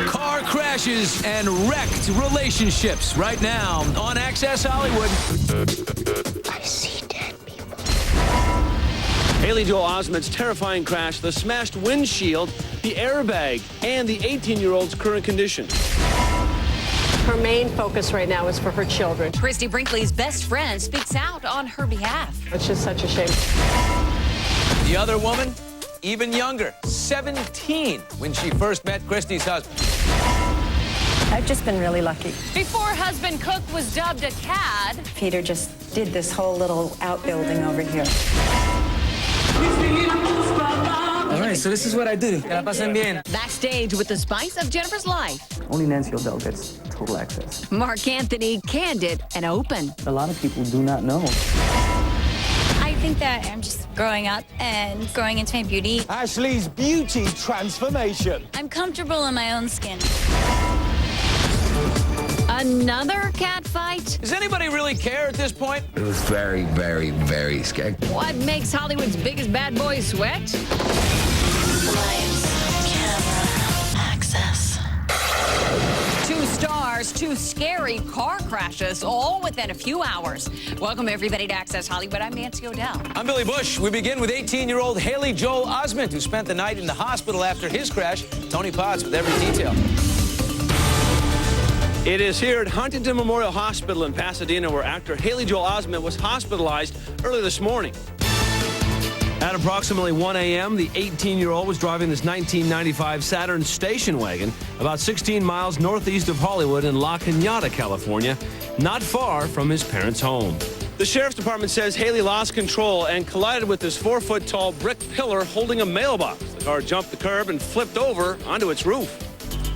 Car crashes and wrecked relationships right now on Access Hollywood. I see dead people. Haley Joel Osment's terrifying crash, the smashed windshield, the airbag, and the 18-year-old's current condition. Her main focus right now is for her children. Christy Brinkley's best friend speaks out on her behalf. It's just such a shame. The other woman, even younger, 17, when she first met Christy's husband. I've just been really lucky. Before husband Cook was dubbed a cad, Peter just did this whole little outbuilding over here. All right, so this is what I do. Que la pasen bien. backstage with the spice of Jennifer's life. Only Nancy O'Dell gets total access. Mark Anthony, candid and open. A lot of people do not know. I think that I'm just growing up and growing into my beauty. Ashley's beauty transformation. I'm comfortable in my own skin. Another cat fight? Does anybody really care at this point? It was very, very, very scary. What makes Hollywood's biggest bad boy sweat? Lights, camera, access. 2 stars, 2 scary car crashes, all within a few hours. Welcome, everybody, to Access Hollywood. I'm Nancy O'Dell. I'm Billy Bush. We begin with 18-year-old Haley Joel Osment, who spent the night in the hospital after his crash. Tony Potts with every detail. It is here at Huntington Memorial Hospital in Pasadena where actor Haley Joel Osment was hospitalized early this morning. At approximately 1 a.m., the 18-year-old was driving this 1995 Saturn station wagon about 16 miles northeast of Hollywood in La Cañada, California, not far from his parents' home. The sheriff's department says Haley lost control and collided with this 4-foot-tall brick pillar holding a mailbox. The car jumped the curb and flipped over onto its roof.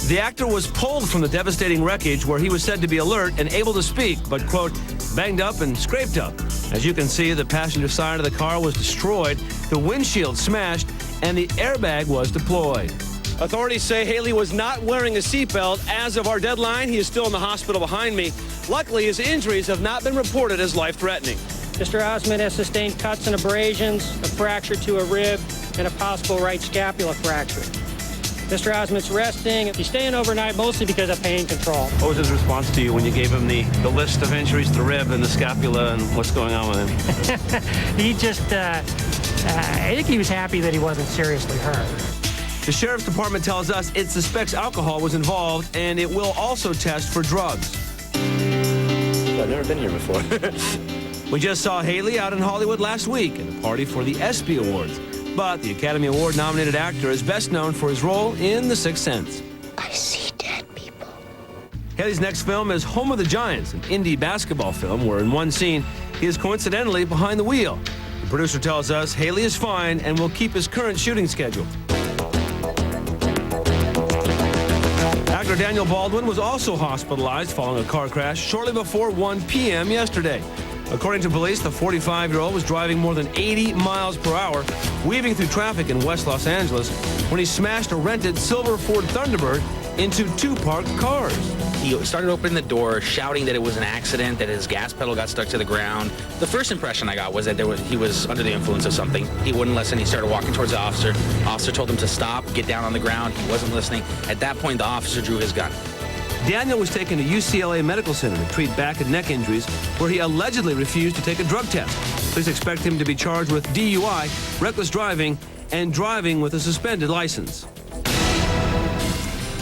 The actor was pulled from the devastating wreckage where he was said to be alert and able to speak, but, quote, banged up and scraped up. As you can see, the passenger side of the car was destroyed, the windshield smashed, and the airbag was deployed. Authorities say Haley was not wearing a seatbelt. As of our deadline, he is still in the hospital behind me. Luckily, his injuries have not been reported as life-threatening. Mr. Osment has sustained cuts and abrasions, a fracture to a rib, and a possible right scapula fracture. Mr. Osment's resting. He's staying overnight mostly because of pain control. What was his response to you when you gave him the list of injuries, the rib and the scapula, and what's going on with him? He just, I think he was happy that he wasn't seriously hurt. The sheriff's department tells us it suspects alcohol was involved, and it will also test for drugs. I've never been here before. We just saw Haley out in Hollywood last week at a party for the ESPY Awards. But the Academy Award-nominated actor is best known for his role in The Sixth Sense. I see dead people. Haley's next film is Home of the Giants, an indie basketball film where in one scene he is coincidentally behind the wheel. The producer tells us Haley is fine and will keep his current shooting schedule. Actor Daniel Baldwin was also hospitalized following a car crash shortly before 1 p.m. yesterday. According to police, the 45-year-old was driving more than 80 miles per hour, weaving through traffic in West Los Angeles when he smashed a rented silver Ford Thunderbird into 2 parked cars. He started opening the door, shouting that it was an accident, that his gas pedal got stuck to the ground. The first impression I got was that he was under the influence of something. He wouldn't listen. He started walking towards the officer. Officer told him to stop, get down on the ground. He wasn't listening. At that point, the officer drew his gun. Daniel was taken to UCLA Medical Center to treat back and neck injuries, where he allegedly refused to take a drug test. Police expect him to be charged with DUI, reckless driving, and driving with a suspended license.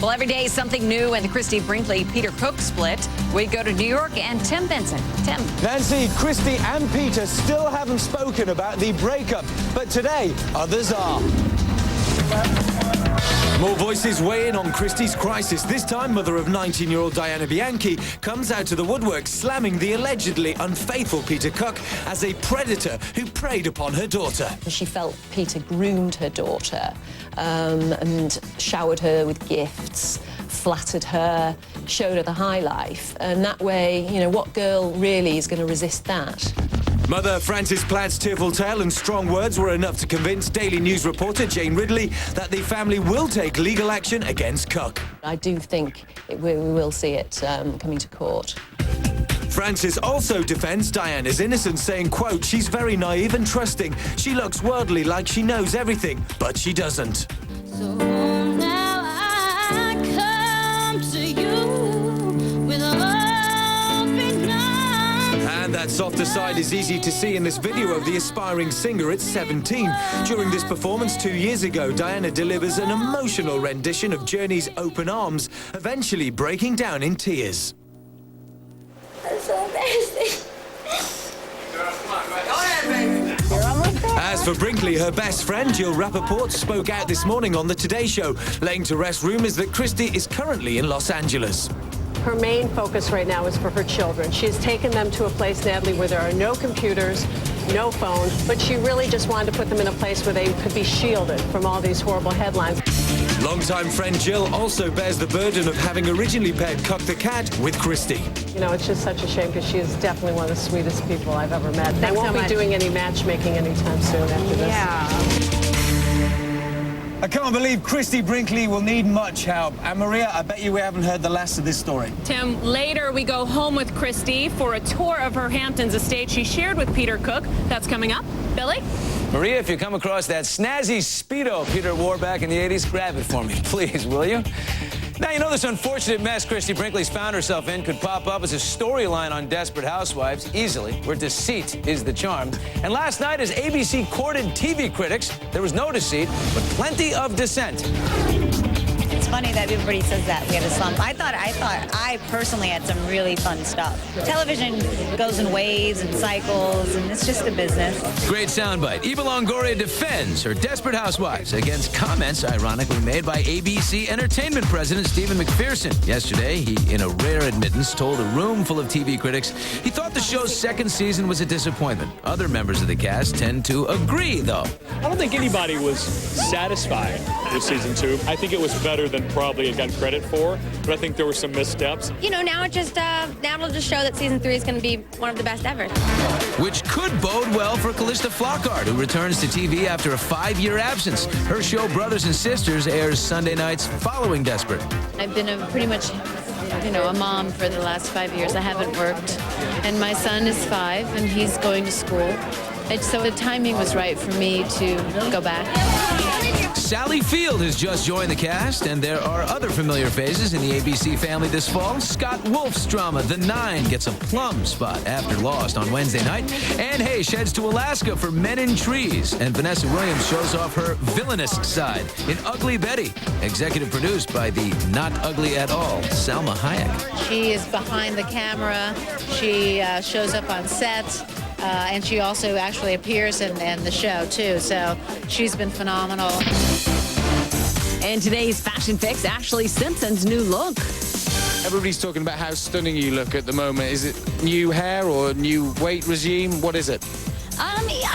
Well, every day is something new in the Christy Brinkley-Peter Cook split. We go to New York and Tim Benson. Tim. Nancy, Christy and Peter still haven't spoken about the breakup, but today others are. More voices weigh in on Christy's crisis. This time, mother of 19-year-old Diana Bianchi comes out to the woodwork, slamming the allegedly unfaithful Peter Cook as a predator who preyed upon her daughter. She felt Peter groomed her daughter and showered her with gifts, flattered her, showed her the high life. And that way, you know, what girl really is going to resist that? Mother Frances Platt's tearful tale and strong words were enough to convince Daily News reporter Jane Ridley that the family will take legal action against Cook. I do think we will see it coming to court. Frances also defends Diana's innocence, saying, quote, she's very naive and trusting. She looks worldly, like she knows everything, but she doesn't. So now I softer side is easy to see in this video of the aspiring singer at 17. During this performance 2 years ago, Diana delivers an emotional rendition of Journey's Open Arms, eventually breaking down in tears. That's so embarrassing. As for Brinkley, her best friend, Jill Rappaport, spoke out this morning on The Today Show, laying to rest rumors that Christy is currently in Los Angeles. Her main focus right now is for her children. She has taken them to a place, Natalie, where there are no computers, no phones, but she really just wanted to put them in a place where they could be shielded from all these horrible headlines. Longtime friend Jill also bears the burden of having originally paired Cuck the cat with Christy. You know, it's just such a shame because she is definitely one of the sweetest people I've ever met. I won't be doing any matchmaking anytime soon after this. Yeah. I can't believe Christy Brinkley will need much help. And Maria, I bet you we haven't heard the last of this story. Tim, later we go home with Christy for a tour of her Hamptons estate she shared with Peter Cook. That's coming up. Billy? Maria, if you come across that snazzy Speedo Peter wore back in the 80s, grab it for me, please, will you? Now, you know this unfortunate mess Christy Brinkley's found herself in could pop up as a storyline on Desperate Housewives easily, where deceit is the charm. And last night, as ABC courted TV critics, there was no deceit, but plenty of dissent. It's funny that everybody says that we had a slump. I thought I personally had some really fun stuff. Television goes in waves and cycles, and it's just a business. Great soundbite. Eva Longoria defends her Desperate Housewives against comments ironically made by ABC Entertainment President Stephen McPherson. Yesterday, he, in a rare admittance, told a room full of TV critics he thought the show's second season was a disappointment. Other members of the cast tend to agree, though. I don't think anybody was satisfied with season 2. I think it was better than probably it got credit for, but I think there were some missteps. You know, now it'll just show that season 3 is going to be one of the best ever. Which could bode well for Calista Flockhart, who returns to TV after a 5-year absence. Her show Brothers and Sisters airs Sunday nights following Desperate. I've been pretty much, a mom for the last 5 years. I haven't worked. And my son is 5, and he's going to school. And so the timing was right for me to go back. Sally Field has just joined the cast, and there are other familiar faces in the ABC family this fall. Scott Wolf's drama, The Nine, gets a plum spot after Lost on Wednesday night. Anne Heche heads to Alaska for Men in Trees, and Vanessa Williams shows off her villainous side in Ugly Betty, executive produced by the not ugly at all Salma Hayek. She is behind the camera. She shows up on set. And she also actually appears in the show, too. So she's been phenomenal. And today's Fashion Fix, Ashley Simpson's new look. Everybody's talking about how stunning you look at the moment. Is it new hair or new weight regime? What is it?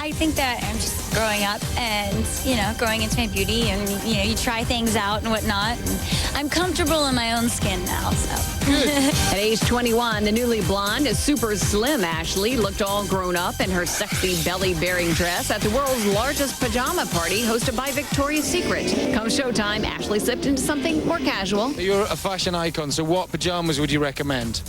I think that I'm just growing up and, growing into my beauty and, you try things out and whatnot. And I'm comfortable in my own skin now, so. At age 21, the newly blonde, super slim Ashley looked all grown up in her sexy belly-bearing dress at the world's largest pajama party hosted by Victoria's Secret. Come showtime, Ashley slipped into something more casual. You're a fashion icon, so what pajamas would you recommend?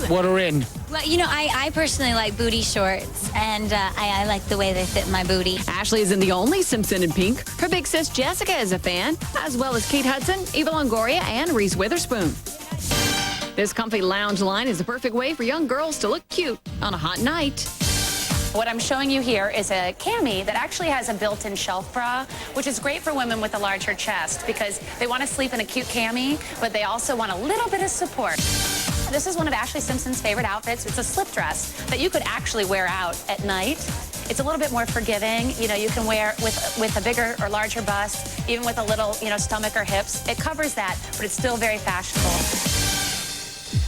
What are in? Well, I personally like booty shorts, and I like the way they fit my booty. Ashley isn't the only Simpson in pink. Her big sis Jessica is a fan, as well as Kate Hudson, Eva Longoria, and Reese Witherspoon. This comfy lounge line is the perfect way for young girls to look cute on a hot night. What I'm showing you here is a cami that actually has a built-in shelf bra, which is great for women with a larger chest because they want to sleep in a cute cami, but they also want a little bit of support. This is one of Ashley Simpson's favorite outfits. It's a slip dress that you could actually wear out at night. It's a little bit more forgiving. You can wear with a bigger or larger bust, even with a little, stomach or hips. It covers that, but it's still very fashionable.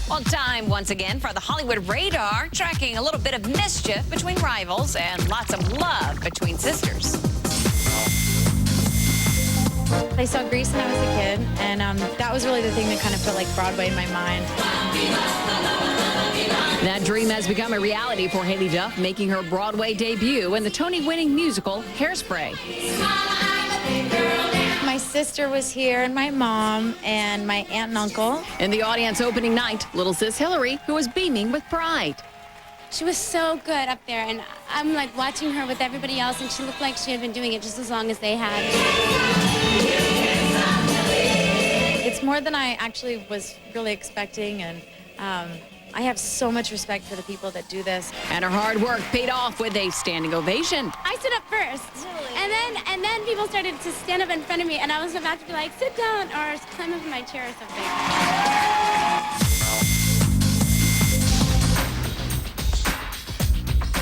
Well, time once again for the Hollywood Radar, tracking a little bit of mischief between rivals and lots of love between sisters. I saw Grease when I was a kid, and that was really the thing that kind of put Broadway in my mind. That dream has become a reality for Haley Duff, making her Broadway debut in the Tony-winning musical Hairspray. My sister was here, and my mom, and my aunt and uncle. In the audience opening night, little sis Hillary, who was beaming with pride. She was so good up there, and I'm watching her with everybody else, and she looked like she had been doing it just as long as they had. It's more than I actually was really expecting, and I have so much respect for the people that do this. And her hard work paid off with a standing ovation. I stood up first, and then people started to stand up in front of me, and I was about to be like, sit down, or climb up in my chair or something.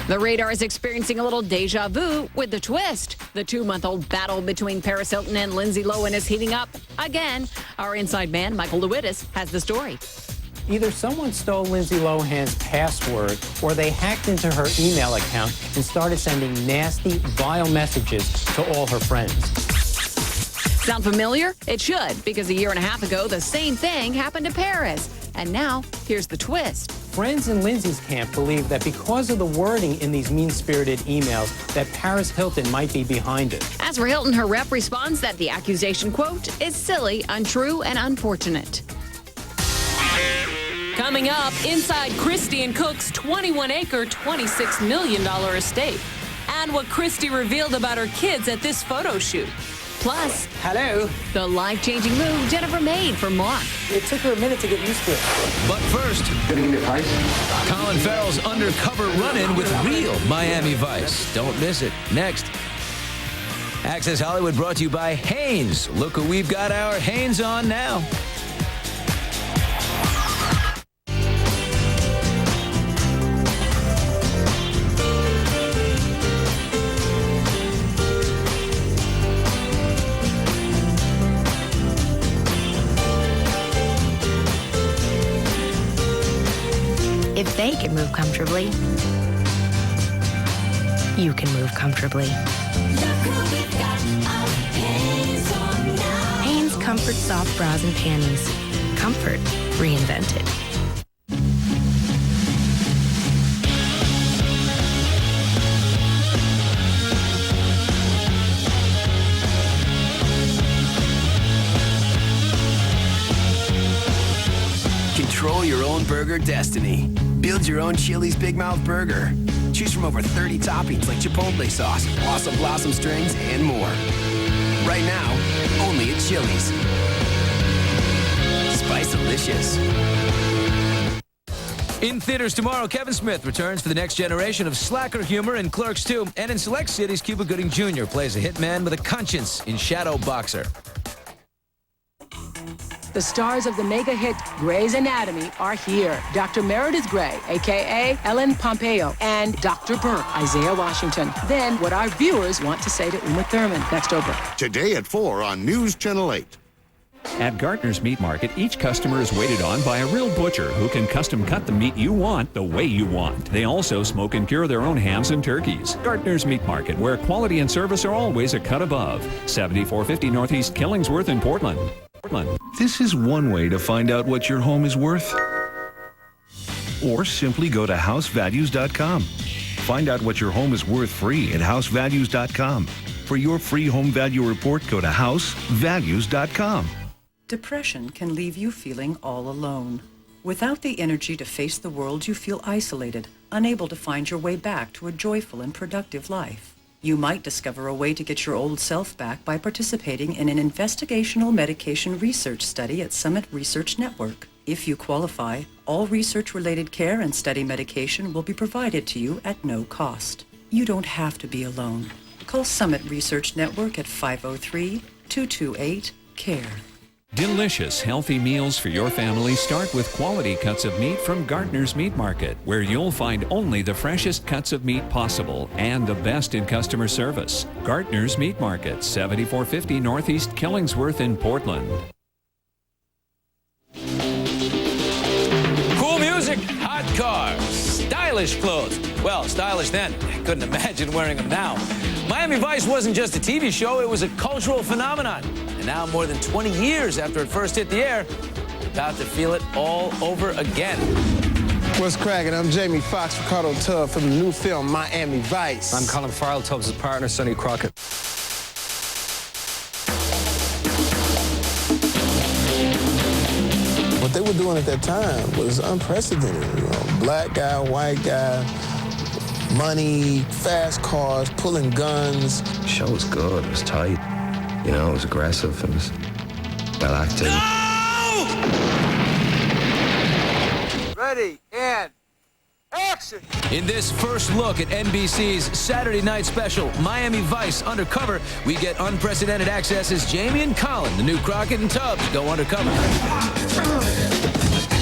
The radar is experiencing a little deja vu with the twist. The 2-month-old battle between Paris Hilton and Lindsay Lohan is heating up again. Our inside man, Michael Lewittis, has the story. Either someone stole Lindsay Lohan's password or they hacked into her email account and started sending nasty, vile messages to all her friends. Sound familiar? It should, because a year and a half ago, the same thing happened to Paris. And now, here's the twist. Friends in Lindsay's camp believe that because of the wording in these mean-spirited emails, that Paris Hilton might be behind it. As for Hilton, her rep responds that the accusation, quote, is silly, untrue, and unfortunate. Coming up, inside Christie and Cook's 21-acre, $26 million estate. And what Christie revealed about her kids at this photo shoot. Plus, hello, the life-changing move Jennifer made for Mark. It took her a minute to get used to it. But first, Colin Farrell's undercover run-in with real Miami Vice. Don't miss it. Next. Access Hollywood brought to you by Hanes. Look who we've got our Hanes on now. If they can move comfortably, you can move comfortably. Hanes Comfort Soft Bras and Panties. Comfort reinvented. Control your own burger destiny. Build your own Chili's Big Mouth Burger. Choose from over 30 toppings like Chipotle sauce, Blossom strings, and more. Right now, only at Chili's. Spice-alicious. In theaters tomorrow, Kevin Smith returns for the next generation of slacker humor in Clerks 2. And in select cities, Cuba Gooding Jr. plays a hitman with a conscience in Shadow Boxer. The stars of the mega hit Grey's Anatomy are here. Dr. Meredith Grey, a.k.a. Ellen Pompeo, and Dr. Burke, Isaiah Washington. Then what our viewers want to say to Uma Thurman. Next over. Today at 4 on News Channel 8. At Gartner's Meat Market, each customer is waited on by a real butcher who can custom cut the meat you want the way you want. They also smoke and cure their own hams and turkeys. Gartner's Meat Market, where quality and service are always a cut above. 7450 Northeast Killingsworth in Portland. This is one way to find out what your home is worth. Or simply go to housevalues.com. Find out what your home is worth free at housevalues.com. For your free home value report, go to housevalues.com. Depression can leave you feeling all alone. Without the energy to face the world, you feel isolated, unable to find your way back to a joyful and productive life. You might discover a way to get your old self back by participating in an investigational medication research study at Summit Research Network. If you qualify, all research-related care and study medication will be provided to you at no cost. You don't have to be alone. Call Summit Research Network at 503-228-CARE. Delicious, healthy meals for your family start with quality cuts of meat from Gartner's Meat Market, where you'll find only the freshest cuts of meat possible and the best in customer service. Gartner's Meat Market, 7450 Northeast Killingsworth in Portland. Cool music, hot cars, stylish clothes. Well, stylish then. I couldn't imagine wearing them now. Miami Vice wasn't just a TV show, it was a cultural phenomenon. And now, more than 20 years after it first hit the air, we're about to feel it all over again. What's cracking? I'm Jamie Foxx, Ricardo Tubb from the new film Miami Vice. I'm Colin Farrell, Tubbs' partner, Sonny Crockett. What they were doing at that time was unprecedented. You know, black guy, white guy, money, fast cars, pulling guns. The show was good. It was tight. You know, it was aggressive. It was well acted. No! Ready, and action! In this first look at NBC's Saturday night special, Miami Vice Undercover, we get unprecedented access as Jamie and Colin, the new Crockett and Tubbs, go undercover.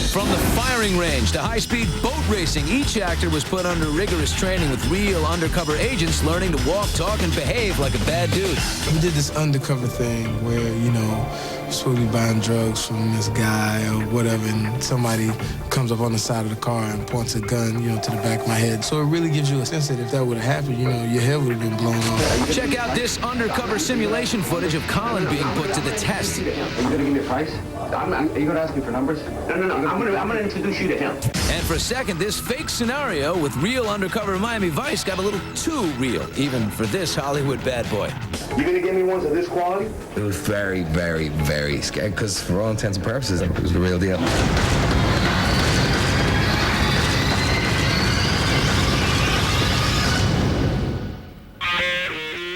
From the firing range to high-speed boat racing, each actor was put under rigorous training with real undercover agents learning to walk, talk, and behave like a bad dude. We did this undercover thing where, you know, we're supposed to be buying drugs from this guy or whatever, and somebody comes up on the side of the car and points a gun, you know, to the back of my head. So it really gives you a sense that if that would have happened, you know, your head would have been blown off. Check out this undercover simulation footage of Colin being put to the test. Are you going to give me a price? Are you going to ask me for numbers? No. I'm going to introduce you to him. And for a second, this fake scenario with real undercover Miami Vice got a little too real, even for this Hollywood bad boy. You going to give me ones of this quality? It was very, very, very scary, because for all intents and purposes, it was the real deal.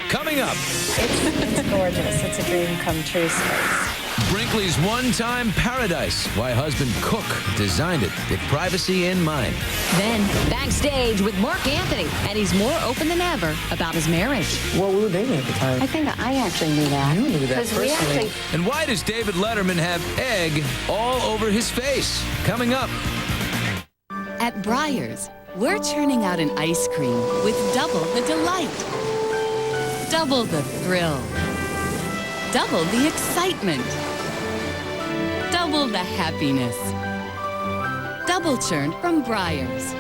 Coming up. It's gorgeous. It's a dream come true space. Brinkley's one-time paradise. Why husband Cook designed it with privacy in mind. Then, backstage with Mark Anthony, and he's more open than ever about his marriage. Well, we were dating at the time. I think I actually knew that. You knew that personally. And why does David Letterman have egg all over his face? Coming up. At Breyers, we're churning out an ice cream with double the delight, double the thrill, double the excitement, double the happiness. Double churned from Breyers,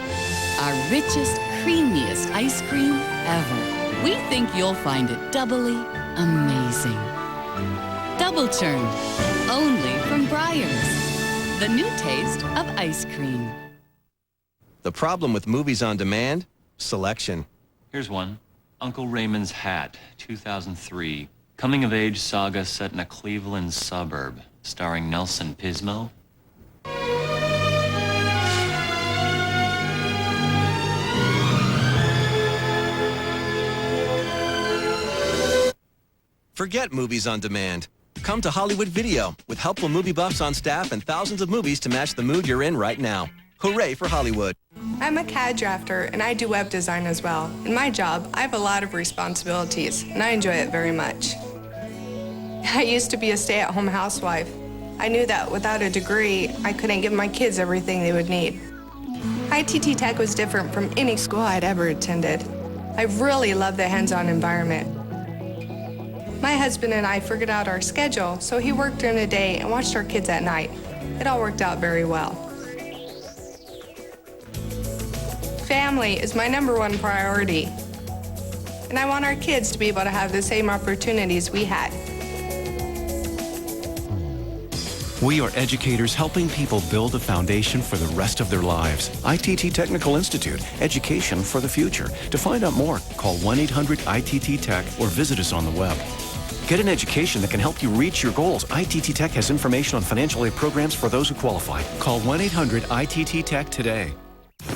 our richest, creamiest ice cream ever. We think you'll find it doubly amazing. Double churned, only from Breyers. The new taste of ice cream. The problem with movies on demand? Selection. Here's one. Uncle Raymond's Hat, 2003. Coming-of-age saga set in a Cleveland suburb, starring Nelson Pismo. Forget movies on demand. Come to Hollywood Video with helpful movie buffs on staff and thousands of movies to match the mood you're in right now. Hooray for Hollywood. I'm a CAD drafter and I do web design as well. In my job, I have a lot of responsibilities and I enjoy it very much. I used to be a stay-at-home housewife. I knew that without a degree, I couldn't give my kids everything they would need. ITT Tech was different from any school I'd ever attended. I really love the hands-on environment. My husband and I figured out our schedule, so he worked during the day and watched our kids at night. It all worked out very well. Family is my #1 priority, and I want our kids to be able to have the same opportunities we had. We are educators helping people build a foundation for the rest of their lives. ITT Technical Institute, education for the future. To find out more, call 1-800-ITT-TECH or visit us on the web. Get an education that can help you reach your goals. ITT Tech has information on financial aid programs for those who qualify. Call 1-800-ITT-TECH today.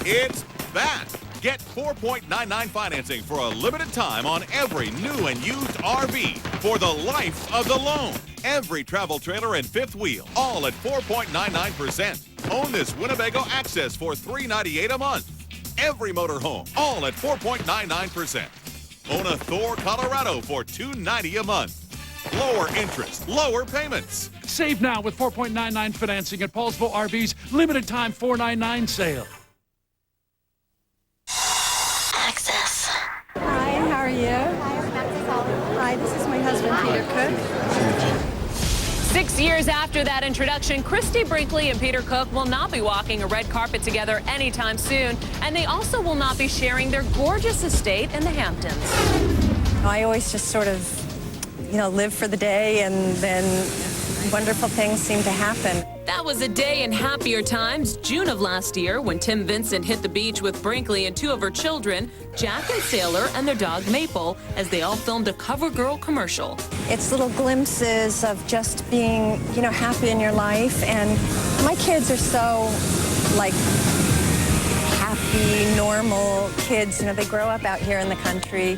It's back. Get 4.99 financing for a limited time on every new and used RV for the life of the loan. Every travel trailer and fifth wheel, all at 4.99%. Own this Winnebago Access for $398 a month. Every motorhome, all at 4.99%. Own a Thor Colorado for $290 a month. Lower interest, lower payments. Save now with 4.99 financing at Paulsville RV's limited time $4.99 sale. Access. Hi, how are you? Hi, this is my husband, Peter Cook. 6 years after that introduction, Christie Brinkley and Peter Cook will not be walking a red carpet together anytime soon, and they also will not be sharing their gorgeous estate in the Hamptons. I always just sort of, live for the day, and then wonderful things seem to happen. That was a day in happier times, June of last year, when Tim Vincent hit the beach with Brinkley and 2 of her children, Jack and Sailor, and their dog Maple, as they all filmed a CoverGirl commercial. It's little glimpses of just being, happy in your life, and my kids are so, happy, normal kids. They grow up out here in the country.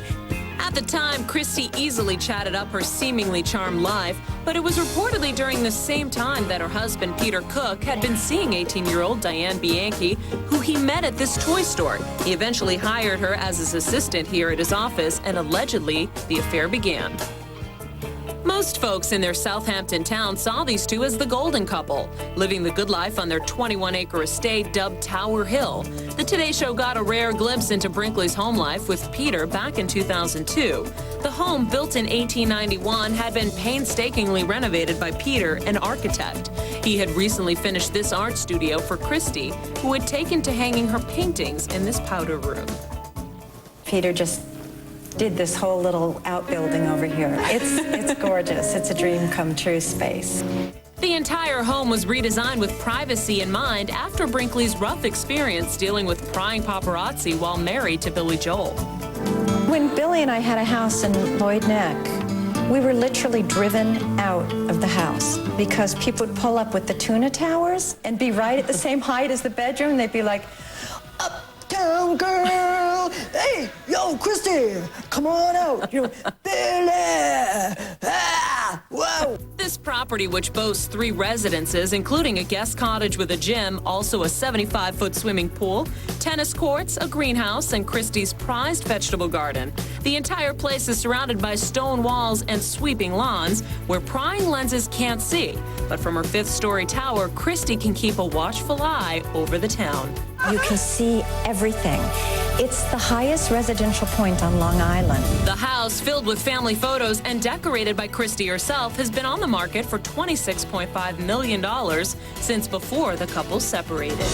At the time, Christy easily chatted up her seemingly charmed life, but it was reportedly during the same time that her husband, Peter Cook, had been seeing 18-year-old Diane Bianchi, who he met at this toy store. He eventually hired her as his assistant here at his office, and allegedly, the affair began. Most folks in their Southampton town saw these two as the golden couple, living the good life on their 21-acre estate dubbed Tower Hill. The Today Show got a rare glimpse into Brinkley's home life with Peter back in 2002. The home, built in 1891, had been painstakingly renovated by Peter, an architect. He had recently finished this art studio for Christy, who had taken to hanging her paintings in this powder room. Peter just did this whole little outbuilding over here. It's gorgeous. It's a dream come true space. The entire home was redesigned with privacy in mind after Brinkley's rough experience dealing with prying paparazzi while married to Billy Joel. When Billy and I had a house in Lloyd Neck, we were literally driven out of the house because people would pull up with the tuna towers and be right at the same height as the bedroom, and they'd be like, "Uptown girl, hey, yo, Christy, come on out, you know, Billy, whoa." This property, which boasts 3 residences, including a guest cottage with a gym, also a 75-foot swimming pool, tennis courts, a greenhouse, and Christy's prized vegetable garden. The entire place is surrounded by stone walls and sweeping lawns where prying lenses can't see. But from her 5th-story tower, Christy can keep a watchful eye over the town. You can see everything. It's the highest residential point on Long Island. The house, filled with family photos and decorated by Christy herself, has been on the market for $26.5 million since before the couple separated.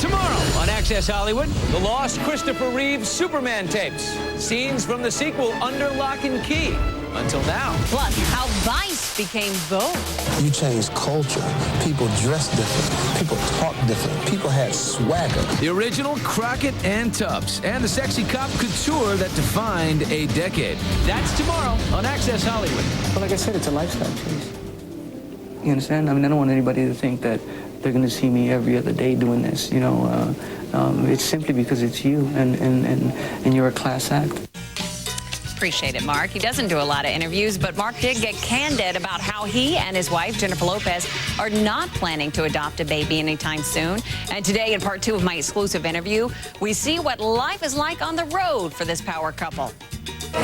Tomorrow on Access Hollywood, the lost Christopher Reeve Superman tapes. Scenes from the sequel Under Lock and Key. Until now. Plus, how Vice became Vogue. You changed culture. People dressed different. People talked different. People had swagger. The original Crockett and Tubbs and the sexy cop couture that defined a decade. That's tomorrow on Access Hollywood. Well, like I said, it's a lifestyle choice. You understand? I mean, I don't want anybody to think that they're going to see me every other day doing this. You know, it's simply because it's you and you're a class act. Appreciate it, Mark. He doesn't do a lot of interviews, but Mark did get candid about how he and his wife, Jennifer Lopez, are not planning to adopt a baby anytime soon. And today, in part 2 of my exclusive interview, we see what life is like on the road for this power couple. All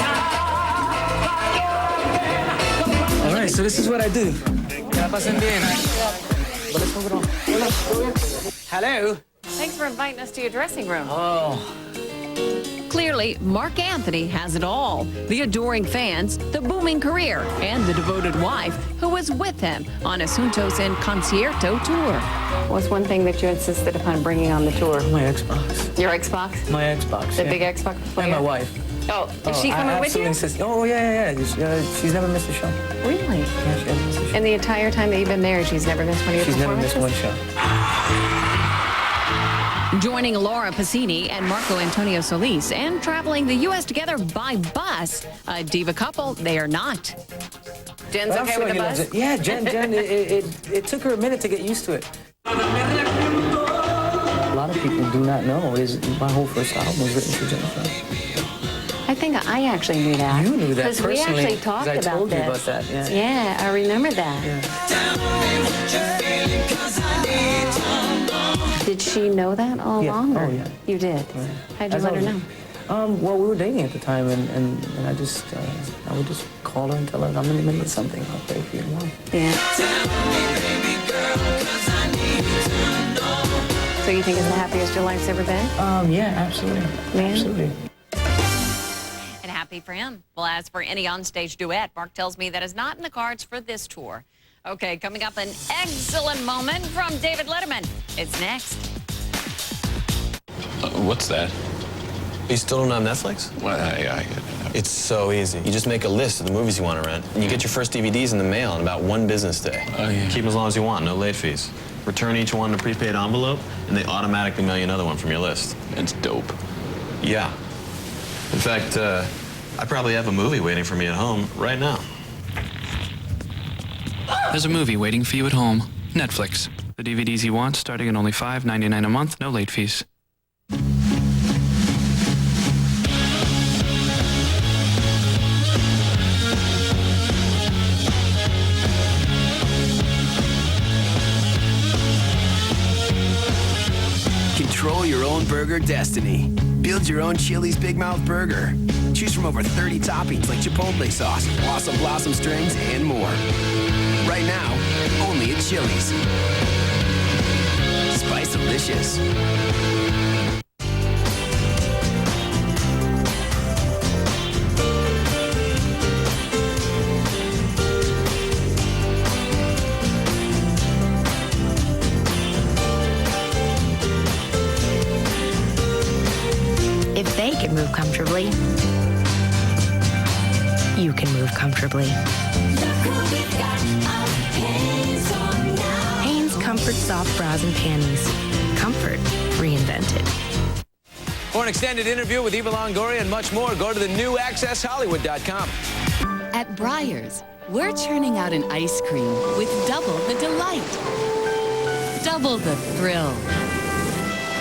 right, so this is what I do. Hello. Thanks for inviting us to your dressing room. Oh. Clearly, Mark Anthony has it all. The adoring fans, the booming career, and the devoted wife who was with him on a Juntos en Concierto tour. What's one thing that you insisted upon bringing on the tour? My Xbox. Your Xbox? My Xbox, The big Xbox player? And my wife. Oh, is she coming with you? Insist. Oh, yeah. She's never missed a show. Really? Yeah, she hasn't missed a show. And the entire time that you've been married, she's never missed one of your performances? She's never missed one show. Joining Laura Pausini and Marco Antonio Solis and traveling the U.S. together by bus. A diva couple, they are not. Jen's okay with the bus? Yeah, Jen, it took her a minute to get used to it. A lot of people do not know is my whole first album was written for Jennifer. I think I actually knew that. You knew that personally. Because we actually talked about I told you about that, yeah. Yeah, I remember that. Yeah. Did she know that all along? Oh, yeah. You did? Right. How'd you let her know? Well, we were dating at the time, and I would just call her and tell her, I'm in the middle of something. I'll pray for you tomorrow. Yeah. So you think it's the happiest your life's ever been? Yeah, absolutely. Man. Absolutely. And happy for him. Well, as for any onstage duet, Mark tells me that is not in the cards for this tour. Okay, coming up, an excellent moment from David Letterman. It's next. What's that? You still don't have Netflix? Well, It's so easy. You just make a list of the movies you want to rent, and you get your first DVDs in the mail in about 1 business day. Oh, yeah. Keep them as long as you want, no late fees. Return each one in a prepaid envelope, and they automatically mail you another one from your list. It's dope. Yeah. In fact, I probably have a movie waiting for me at home right now. There's a movie waiting for you at home. Netflix. The DVDs you want, starting at only $5.99 a month, no late fees. Control your own burger destiny. Build your own Chili's Big Mouth Burger. Choose from over 30 toppings like Chipotle sauce, Blossom strings, and more. Right now, only at Chili's. Spice-alicious. If they can move comfortably, you can move comfortably. Hanes Comfort Soft Bras and Panties. Comfort reinvented. For an extended interview with Eva Longoria and much more, go to the new AccessHollywood.com. At Breyers, we're churning out an ice cream with double the delight, double the thrill,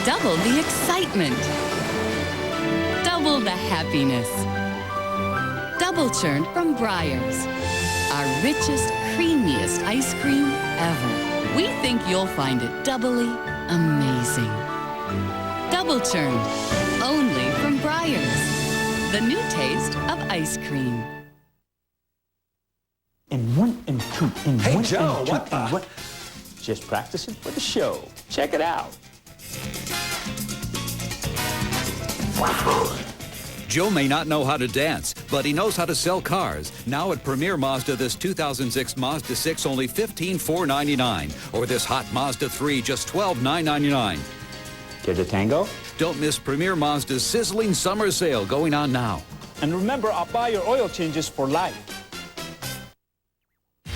double the excitement, double the happiness. Double churned from Breyers. Our richest, creamiest ice cream ever. We think you'll find it doubly amazing. Double churned, only from Breyers. The new taste of ice cream. And 1 and 2 and Hey, 1 Joe, and 2 what the? and 1. Just practicing for the show. Check it out. Joe may not know how to dance, but he knows how to sell cars. Now at Premier Mazda, this 2006 Mazda 6 only $15,499, or this hot Mazda 3 just $12,999. Get the tango? Don't miss Premier Mazda's sizzling summer sale going on now. And remember, I'll buy your oil changes for life.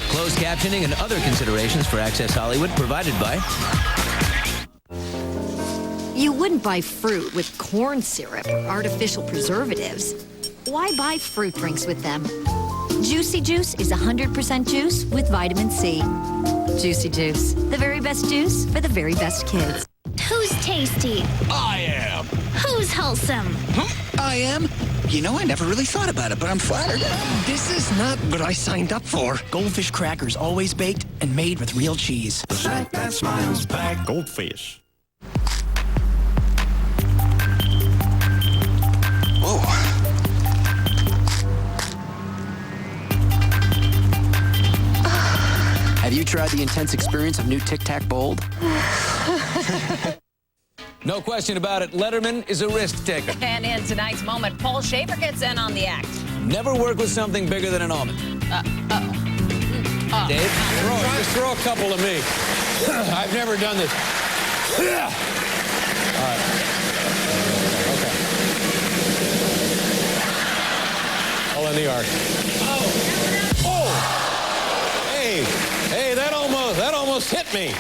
Closed captioning and other considerations for Access Hollywood provided by... You wouldn't buy fruit with corn syrup or artificial preservatives. Why buy fruit drinks with them? Juicy Juice is 100% juice with vitamin C. Juicy Juice, the very best juice for the very best kids. Who's tasty? I am. Who's wholesome? I am. You know, I never really thought about it, but I'm flattered. This is not what I signed up for. Goldfish crackers, always baked and made with real cheese. The snack that smiles back. Goldfish. Whoa. Have you tried the intense experience of new Tic Tac Bold? No question about it, Letterman is a risk taker. And in tonight's moment, Paul Schaefer gets in on the act. Never work with something bigger than an almond. Dave? Just throw a couple to me. I've never done this. All right. Okay. All in the arc. Oh! Hey, that almost hit me.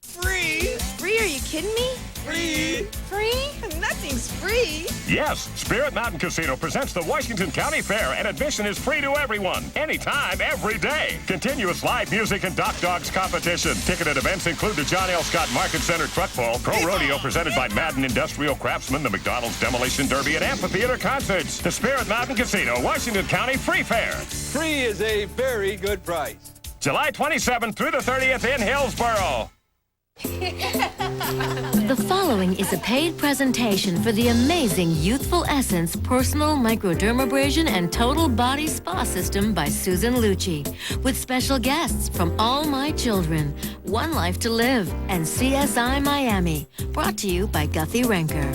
Free? Are you kidding me? Free? Nothing's free. Yes, Spirit Mountain Casino presents the Washington County Fair, and admission is free to everyone, anytime, every day. Continuous live music and Doc Dogs competition. Ticketed events include the John L. Scott Market Center Truck Bowl, Pro Rodeo presented by Madden Industrial Craftsman, the McDonald's Demolition Derby, and amphitheater concerts. The Spirit Mountain Casino, Washington County Free Fair. Free is a very good price. July 27th through the 30th in Hillsboro. The following is a paid presentation for the amazing Youthful Essence Personal Microdermabrasion and Total Body Spa System by Susan Lucci, with special guests from All My Children, One Life to Live, and CSI Miami. Brought to you by Guthrie Renker.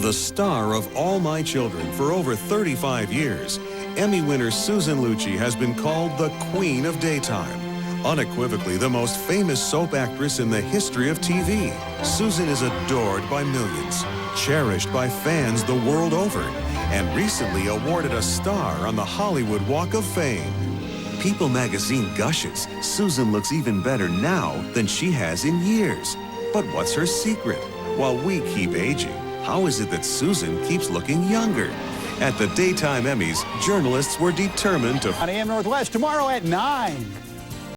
The star of All My Children for over 35 years, Emmy winner Susan Lucci has been called the Queen of Daytime. Unequivocally the most famous soap actress in the history of TV, Susan is adored by millions, cherished by fans the world over, and recently awarded a star on the Hollywood Walk of Fame. People magazine gushes, Susan looks even better now than she has in years. But what's her secret? While we keep aging, how is it that Susan keeps looking younger? At the Daytime Emmys, journalists were determined to... On AM Northwest tomorrow at 9.